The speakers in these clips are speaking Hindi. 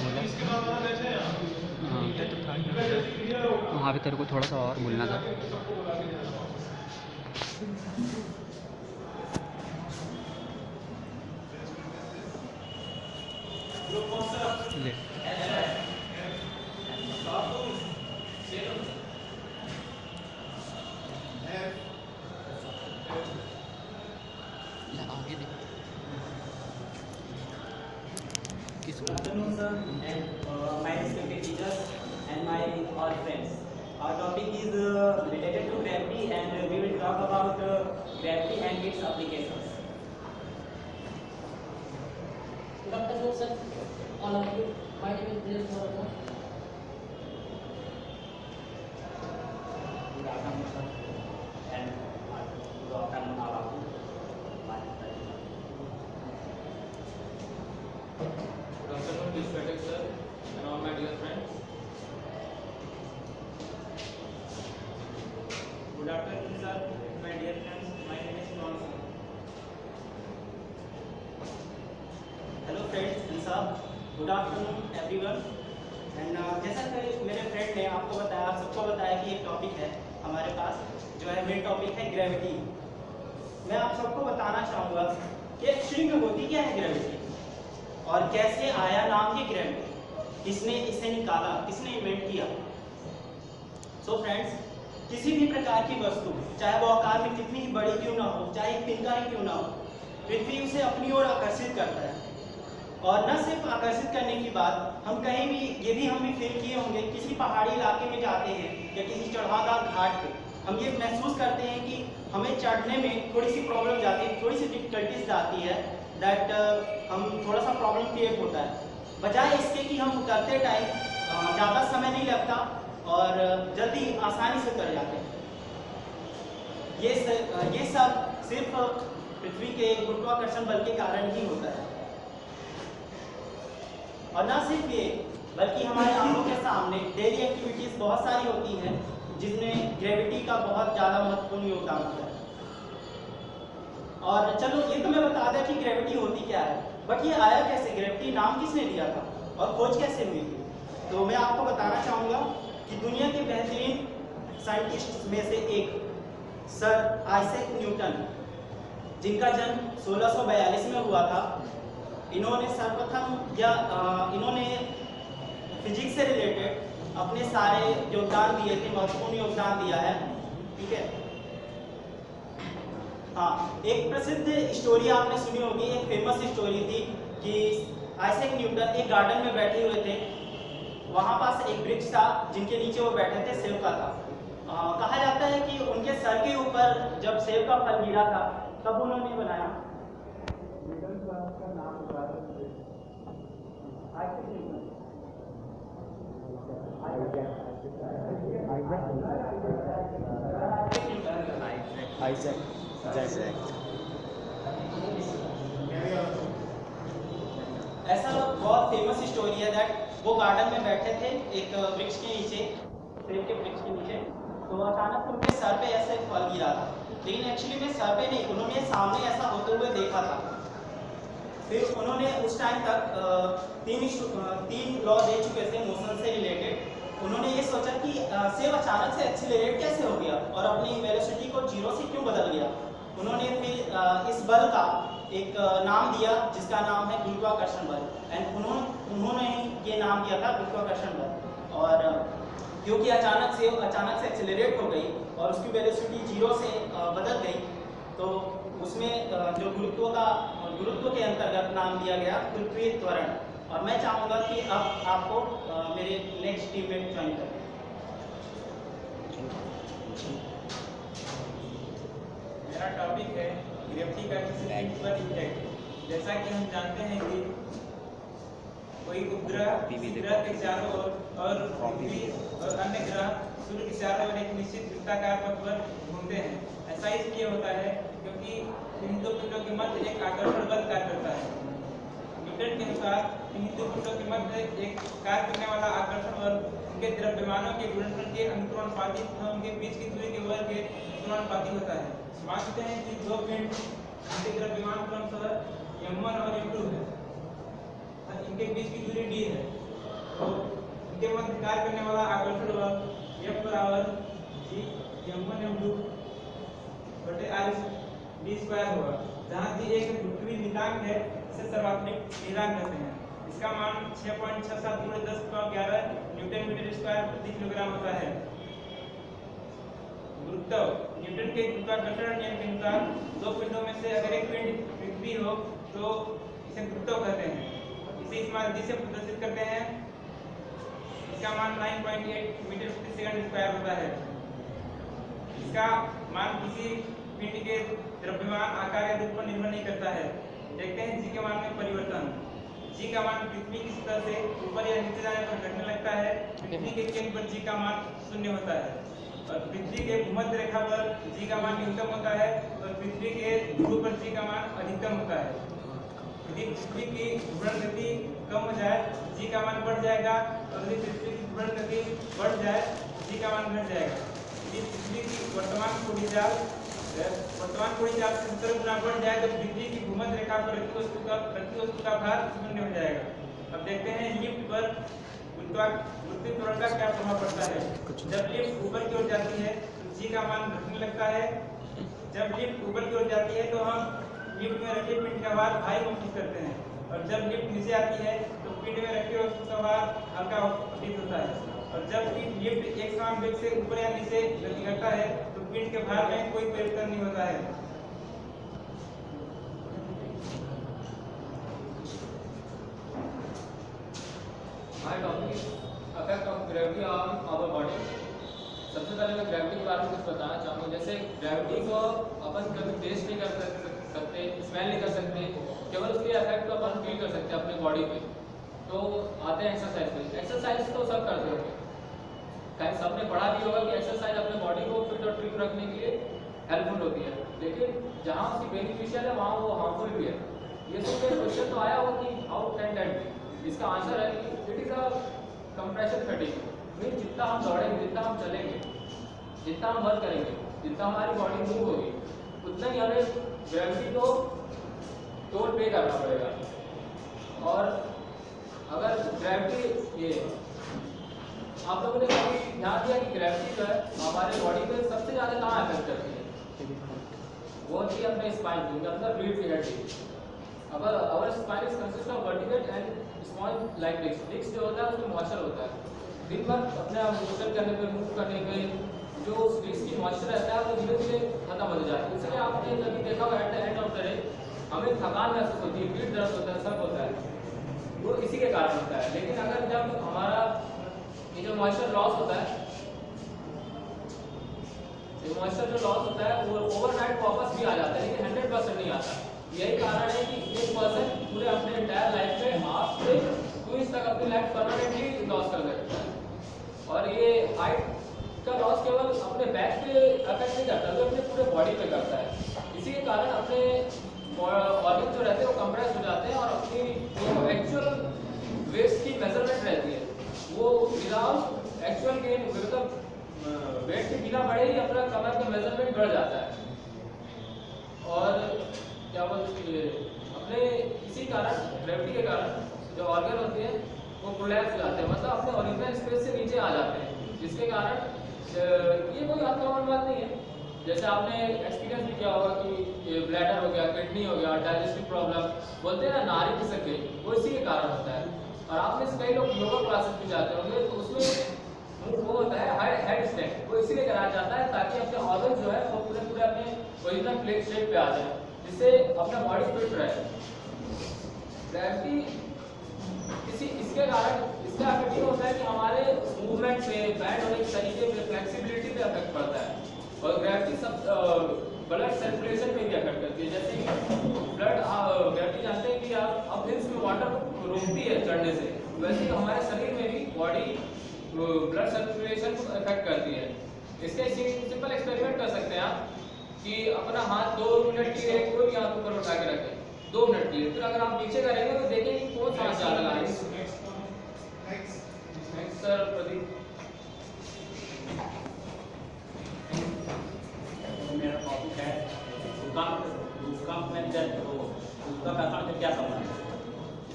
बोला। हाँ तो था वहाँ पे तेरे को थोड़ा सा और बोलना था। ले आगे देख Good afternoon, sir, and my respected teachers and my all friends. Our topic is related to gravity, and we will talk about gravity and its applications. Good afternoon, sir. All of you. My name is Dinesh Morgan. Good afternoon, sir, and good afternoon, all of you. Good afternoon, respected sir, and all my dear friends. Good afternoon, sir, my dear friends. My name is Ron. Hello, friends and sir. Good afternoon, everyone. And जैसा कि मेरे फ्रेंड ने आपको बताया, आप सबको बताया कि एक टॉपिक है हमारे पास जो है मेन टॉपिक है ग्रेविटी। मैं आप सबको बताना चाहूँगा कि एक्चुअली में होती क्या है ग्रेविटी और कैसे आया नाम ये ग्रेविटी, किसने इसे निकाला, किसने इन्वेंट किया। सो फ्रेंड्स, किसी भी प्रकार की वस्तु चाहे वो आकार में कितनी ही बड़ी क्यों ना हो, चाहे एक तिनका ही क्यों ना हो, पृथ्वी उसे अपनी ओर आकर्षित करता है। और न सिर्फ आकर्षित करने की बात, हम कहीं भी ये भी हम भी फील किए होंगे, किसी पहाड़ी इलाके में जाते हैं या किसी चढ़ावदार घाट पे हम ये महसूस करते हैं कि हमें चढ़ने में थोड़ी सी प्रॉब्लम जाती है, थोड़ी सी डिफिकल्टीज आती है, दैट हम थोड़ा सा प्रॉब्लम क्रिएट होता है। बजाय इसके कि हम उतरते टाइम ज़्यादा समय नहीं लगता और जल्दी आसानी से उतर जाते हैं। ये सब सिर्फ पृथ्वी के गुरुत्वाकर्षण बल के कारण ही होता है। और ना सिर्फ ये, बल्कि हमारे आंखों के सामने डेली एक्टिविटीज बहुत सारी होती हैं जिसमें ग्रेविटी का बहुत ज़्यादा महत्वपूर्ण योगदान होता है। और चलो ये तो मैं बता दें कि ग्रेविटी होती क्या है, बट ये आया कैसे, ग्रेविटी नाम किसने दिया था और खोज कैसे हुई थी। तो मैं आपको बताना चाहूँगा कि दुनिया के बेहतरीन साइंटिस्ट में से एक सर आइजैक न्यूटन, जिनका जन्म 1642 में हुआ था, इन्होंने सर्वप्रथम इन्होंने फिजिक्स से रिलेटेड अपने सारे योगदान दिए थे, महत्वपूर्ण योगदान दिया है। ठीक है, हाँ, एक प्रसिद्ध स्टोरी आपने सुनी होगी, एक फेमस स्टोरी थी कि आइजैक न्यूटन एक गार्डन में बैठे हुए थे। वहाँ पास एक वृक्ष था जिनके नीचे वो बैठे थे, सेब का था। कहा जाता है कि उनके सर के ऊपर जब सेब का फल गिरा था तब उन्होंने बनाया का नाम ऐसा बहुत फेमस स्टोरी है दैट वो गार्डन में बैठे थे एक वृक्ष के नीचे, सेब के वृक्ष के नीचे, तो अचानक उनके सर पे ऐसे फल गिरा था। लेकिन एक्चुअली में सर पे नहीं, उन्होंने सामने ऐसा होते हुए देखा था। फिर उन्होंने उस टाइम तक तीन लॉ दे चुके थे मोशन से रिलेटेड। उन्होंने ये सोचा कि सेब अचानक से एक्सीलरेट कैसे हो गया और अपनी वेलोसिटी को 0 से क्यों बदल गया। उन्होंने फिर इस बल का एक नाम दिया जिसका नाम है गुरुत्वाकर्षण बल, एंड उन्होंने ही ये नाम दिया था गुरुत्वाकर्षण बल। और क्योंकि अचानक से एक्सीलरेट हो गई और उसकी वेलोसिटी 0 से बदल गई, तो उसमें जो गुरुत्व के अंतर्गत नाम दिया गया पृथ्वी त्वरण। और मैं चाहूँगा कि अब आपको मेरे नेक्स्ट टीम में ज्वाइन करें। मेरा टॉपिक है ग्रेविटी का किसी चीज पर इफेक्ट। जैसा कि हम जानते हैं कि कोई उपग्रह ग्रह के चारों ओर और पृथ्वी और अन्य ग्रह सूर्य के चारों ओर एक निश्चित वृत्ताकार पथ पर घूमते हैं। ऐसा इसलिए होता है क्योंकि इन दो पिंडों के मध्य एक आकर्षण बल कार्य करता है। न्यूटन के अनुसार इन दो पिंडों के मध्य एक कार्य करने वाला आकर्षण बल उनके द्रव्यमानों के गुणनफल के अनुपातिक तथा उनके बीच की दूरी के वर्ग के समानुपाती होता है। मानते हैं कि दो पिंड जिनके द्रव्यमान क्रमशः m1 और m2 है, इनके बीच की दूरी d है। तो इनके मध्य कार्य करने वाला आकर्षण बल F बराबर G m1 m2 बटे r d स्क्वायर होगा, जहाँ d एक पृथ्वी निकांक है, इसे सर्वात्मक स्थिरांक कहते हैं। इसका मान 6.67 × 10⁻11 न्यूटन मीटर स्क्वायर प्रति किलोग्राम होता है। गुरुत्व न्यूटन के गुरुत्वाकर्षण नियम के अनुसार दो पिंडों में से अगर एक पिंड पृथ्वी हो तो इसे गुरुत्व कहते हैं। इसे इस माध्यम से प्रदर्शित करते हैं। इसका मान 9.8 मीटर प्रति सेकंड स्क्वायर होता है। इसका मान किसी पिंड के द्रव्यमान आकार या रूप पर निर्भर नहीं करता है। देखते हैं g के मान में परिवर्तन। g का मान पृथ्वी की सतह से ऊपर या नीचे जाने पर घटने लगता है। पृथ्वी के केंद्र पर g का मान 0 होता है और पृथ्वी के भूमध्य रेखा पर g का मान न्यूनतम होता है और पृथ्वी के ध्रुव पर g का मान अधिकतम होता है। यदि पृथ्वी की घूर्णन गति कम हो जाए g का मान बढ़ जाएगा और यदि पृथ्वी की घूर्णन गति बढ़ जाए g का मान घट जाएगा। यदि पृथ्वी की वर्तमान कोणीय चाल से 70 गुना बढ़ जाए तो पृथ्वी की भूमध्य रेखा पर रखी वस्तु का भार 0 हो जाएगा। अब देखते हैं लिफ्ट पर गुरुत्वीय त्वरण का क्या प्रभाव पड़ता है। जब लिफ्ट ऊपर की ओर जाती है तो g का मान घटने लगता है। जब लिफ्ट ऊपर की ओर जाती है तो हम लिफ्ट में रखे पिंड का भार भारी महसूस करते हैं और जब लिफ्ट नीचे आती है तो पिंड में रखे वस्तु का भार हल्का प्रतीत होता है। और जब लिफ्ट एक समान वेग से ऊपर या नीचे गति करता है तो पिंड के भार में कोई परिवर्तन नहीं होता है। My topic is effect of gravity on our body. सबसे पहले मैं ग्रेविटी के बारे में कुछ बताना चाहूँगा। जैसे ग्रेविटी को अपन कभी टेस्ट नहीं कर सकते, स्मेल नहीं कर सकते, केवल उसके इफेक्ट को अपन फील कर सकते हैं अपने बॉडी पे। तो आते हैं एक्सरसाइज पे। एक्सरसाइज तो सब करते होंगे, कहीं सबने पढ़ा भी होगा कि एक्सरसाइज अपने बॉडी को फिट और ट्रिम रखने के लिए हेल्पफुल होती है, लेकिन जहाँ उसकी बेनिफिशियल है वहाँ वो हार्मफुल भी है। ये तो क्वेश्चन तो आया होगा कि हाउ कैन दैट बी। इसका आंसर है कि it is a compression fatigue. Mean जितना हम दौड़ेंगे, जितना हम चलेंगे, जितना हम वर्क करेंगे, जितना हमारी बॉडी मूव होगी, उतना ही हमें ग्रेविटी को टोल पे करना पड़ेगा। और अगर ग्रेविटी ये आप लोगों ने कभी ध्यान दिया कि ग्रेविटी जो है हमारे बॉडी पे सबसे ज़्यादा कहाँ इफेक्ट करती है, वो होती है अपने स्पाइन पे, मतलब रीढ़ की हड्डी। अगर our spine is consist of vertical and small like disc जो होता है उसमें मॉइस्चर होता है। दिन भर अपने मूवमेंट करने पे, मूव करने पे जो उस डिस्क की मॉइस्चर रहता है वो धीरे धीरे खत्म हो जाता है। इसलिए आपने कभी देखा होगा at the end of the day हमें थकान महसूस होती है, पीठ दर्द होता है, सब होता है, वो इसी के कारण होता है। लेकिन अगर जब हमारा ये जो मॉइस्चर लॉस होता है, ये मॉइस्चर जो लॉस होता है वो ओवरनाइट वापस भी आ जाता है, लेकिन 100% नहीं आता। यही कारण है कि एक पर्सन पूरे अपने एंटायर लाइफ में हाफ से 2 इंच तक अपनी लाइफ परमानेंटली लॉस कर देता है। और ये हाइट का लॉस केवल अपने बैक पे अफेक्ट नहीं करता, वो अपने पूरे बॉडी पे करता है। इसी के कारण अपने ऑर्गन जो रहते हैं वो कंप्रेस हो जाते हैं और अपनी जो एक्चुअल वेस्ट की मेजरमेंट रहती है वो विदाउट एक्चुअल गेन, मतलब वेट के बिना बढ़े ही अपना कमर का मेजरमेंट बढ़ जाता है। और क्या बोलते हैं अपने इसी कारण ग्रेविटी के कारण जो ऑर्गन होते हैं वो कोलैप्स हो जाते हैं, मतलब अपने ओरिजिनल स्पेस से नीचे आ जाते हैं, जिसके कारण ये कोई अनकॉमन बात नहीं है। जैसे आपने एक्सपीरियंस भी किया होगा कि ब्लैडर हो गया, किडनी हो गया, डाइजेस्टिव प्रॉब्लम, बोलते हैं ना नारी खिसक गई, वो इसी के कारण होता है। और आप में से कई लोग योगा क्लासेस भी जाते होंगे तो उसमें वो होता है हेड स्टैंड, वो इसीलिए कराया जाता है ताकि अपने ऑर्गन जो है वो पूरे पूरे अपने ओरिजिनल प्लेट शेप पे आ जाए, जिससे अपना बॉडी फिट रहे। ग्रेविटी इसके कारण इसका इफेक्ट ये होता है कि हमारे मूवमेंट पे, बैंड होने के तरीके पे, फ्लेक्सिबिलिटी पे इफेक्ट पड़ता है। और ग्रेविटी सब ब्लड सर्कुलेशन पे भी इफेक्ट करती है। जैसे कि ब्लड ग्रेविटी जानते हैं कि अब हिल्स में वाटर रोकती है चढ़ने से, वैसे ही हमारे शरीर में भी बॉडी ब्लड सर्कुलेशन को इफेक्ट करती है। इसके सिंपल एक्सपेरिमेंट कर सकते हैं आप कि अपना हाथ 2 मिनट के लिए कोई भी हाथ ऊपर उठा के रखें 2 मिनट के लिए, फिर अगर आप नीचे करेंगे तो देखेंगे कि कौन सा हाथ ज्यादा लगाएंगे। Next sir Pradeep. मेरा टॉपिक है भूकंप में क्या संबंध है।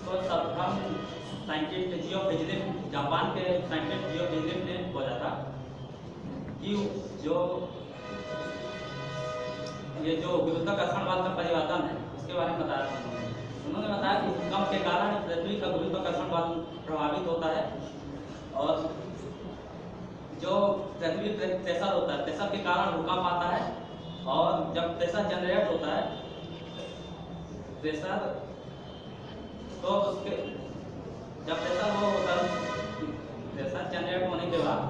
इसको सर्वप्रथम साइंटिस्ट जियो फिजिलिप, जापान के साइंटिस्ट जियो फिजिलिप ने खोजा था कि ये जो गुरुत्वाकर्षण बल का परिवर्तन है इसके बारे में बताया था उन्होंने बताया कि भूकंप के कारण पृथ्वी का गुरुत्वाकर्षण बल प्रभावित होता है और जो पृथ्वी प्रेशर होता है, प्रेशर के कारण भूकंप आता है और जब प्रेशर जनरेट होता है प्रेशर तो उसके जब प्रेशर वो होता है प्रेशर जनरेट होने के बाद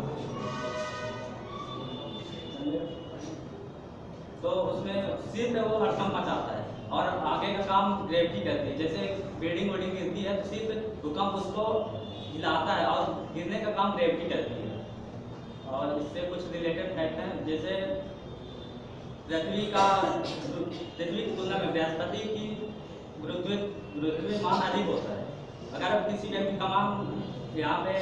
तो उसमें सिर्फ वो हड़कंप मचाता है और आगे का काम ग्रेविटी करती है। जैसे बिल्डिंग वोल्डिंग गिरती है तो सिर्फ भूकंप उसको हिलाता है और गिरने का काम ग्रेविटी करती है। और इससे कुछ रिलेटेड फैक्ट हैं, जैसे पृथ्वी की तुलना में बृहस्पति की गुरुत्वाकर्षण अधिक होता है। अगर किसी व्यक्ति का मान यहाँ पे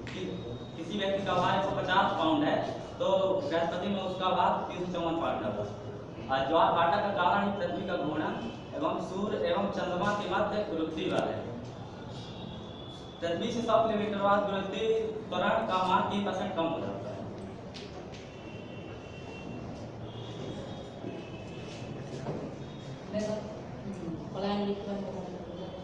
किसी व्यक्ति का भार 150 पाउंड है तो बृहस्पति में उसका भार 354 पाउंड होगा। और ज्वार भाटा का कारण ही पृथ्वी का घूर्णन एवं सूर्य एवं चंद्रमा के मध्य गुरुत्वीय बल है। पृथ्वी से 100 किलोमीटर बाद गुरुत्वीय त्वरण का मान 3% कम हो जाता है। मैं पलायन लिखकर